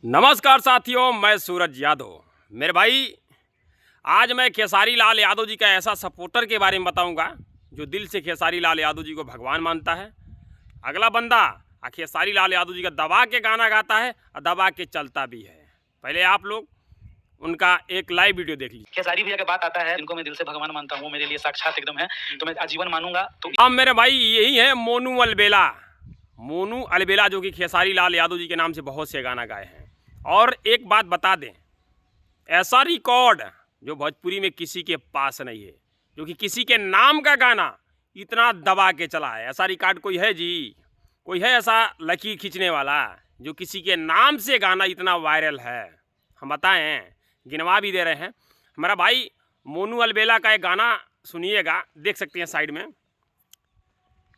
नमस्कार साथियों, मैं सूरज यादव। मेरे भाई, आज मैं खेसारी लाल यादव जी का ऐसा सपोर्टर के बारे में बताऊंगा जो दिल से खेसारी लाल यादव जी को भगवान मानता है। अगला बंदा खेसारी लाल यादव जी का दबा के गाना गाता है और दबा के चलता भी है। पहले आप लोग उनका एक लाइव वीडियो देख लीजिए। खेसारी भैया का बात आता है, इनको मैं दिल से भगवान मानता हूँ, मेरे लिए साक्षात एकदम है, तो मैं आजीवन मानूंगा। तो अब मेरे भाई यही है मोनू अलबेला। मोनू अलबेला जो कि खेसारी लाल यादव जी के नाम से बहुत से गाना गाए हैं। और एक बात बता दें, ऐसा रिकॉर्ड जो भोजपुरी में किसी के पास नहीं है, जो कि किसी के नाम का गाना इतना दबा के चला है। ऐसा रिकॉर्ड कोई है जी? कोई है ऐसा लकीर खींचने वाला जो किसी के नाम से गाना इतना वायरल है? हम बताएं, गिनवा भी दे रहे हैं। हमारा भाई मोनू अलबेला का एक गाना सुनिएगा, देख सकते हैं साइड में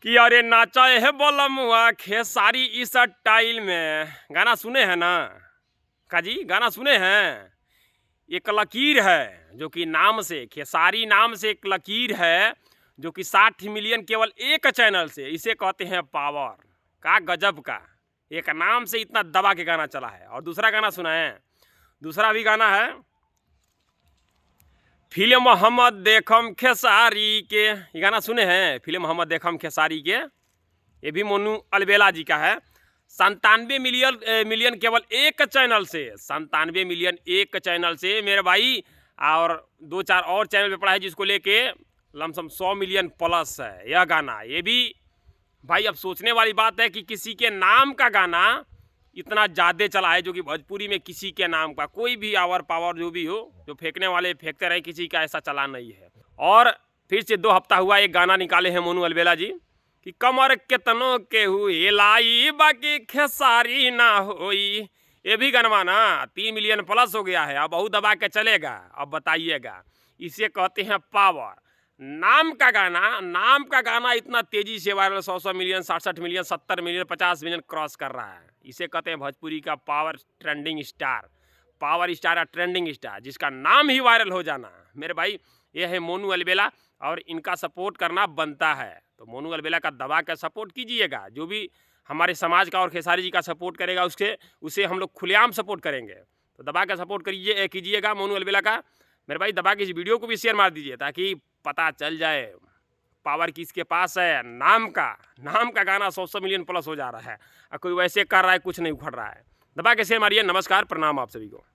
कि अरे नाचा है बोलमुआ खेसारी इस स्टाइल में। गाना सुने हैं ना का जी? गाना सुने हैं? एक लकीर है जो कि नाम से, खेसारी नाम से एक लकीर है जो कि 60 मिलियन केवल एक चैनल से, इसे कहते हैं पावर। का गजब का, एक नाम से इतना दबा के गाना चला है। और दूसरा गाना सुनाएं, दूसरा भी गाना है फिल्म मोहम्मद देखम खेसारी के। ये गाना सुने हैं? फिल्म मोहम्मद देखम खेसारी के, ये भी मोनू अलबेला जी का है। 97 मिलियन केवल एक चैनल से, 97 मिलियन एक चैनल से मेरे भाई। और 2-4 और चैनल पे पड़ा है जिसको लेके लमसम 100 मिलियन प्लस है यह गाना। ये भी भाई अब सोचने वाली बात है कि किसी के नाम का गाना इतना ज़्यादा चला है, जो कि भोजपुरी में किसी के नाम का कोई भी आवर पावर जो भी हो, जो फेंकने वाले फेंकते रहे, किसी का ऐसा चला नहीं है। और फिर से 2 हफ्ता हुआ एक गाना निकाले हैं मोनू अलबेला जी कि कमर केतनों के हुए लाई बाकी खेसारी ना होई। ये भी गनवा ना 3 मिलियन प्लस हो गया है। अब बहुत दबा के चलेगा। अब बताइएगा, इसे कहते हैं पावर। नाम का गाना इतना तेजी से viral 100 million, 67 million, 70 million, 50 million cross कर रहा है। इसे कहते हैं भोजपुरी का power trending star, power star या ट्रेंडिंग स्टार, जिसका नाम ही वायरल हो जाना। मेरे भाई, ये है मोनू अलबेला और इनका सपोर्ट करना बनता है। तो मोनू अलबेला का दबा कर सपोर्ट कीजिएगा। जो भी हमारे समाज का और खेसारी जी का सपोर्ट करेगा उसे हम लोग खुलेआम सपोर्ट करेंगे। तो दबा कर सपोर्ट कीजिएगा मोनू अलबेला का। मेरे भाई, दबा के इस वीडियो को भी शेयर मार दीजिए ताकि पता चल जाए पावर किसके पास है। नाम का गाना 100 मिलियन प्लस हो जा रहा है और कोई वैसे कर रहा है, कुछ नहीं उखड़ रहा है। दबा के शेयर मारिए। नमस्कार, प्रणाम आप सभी को।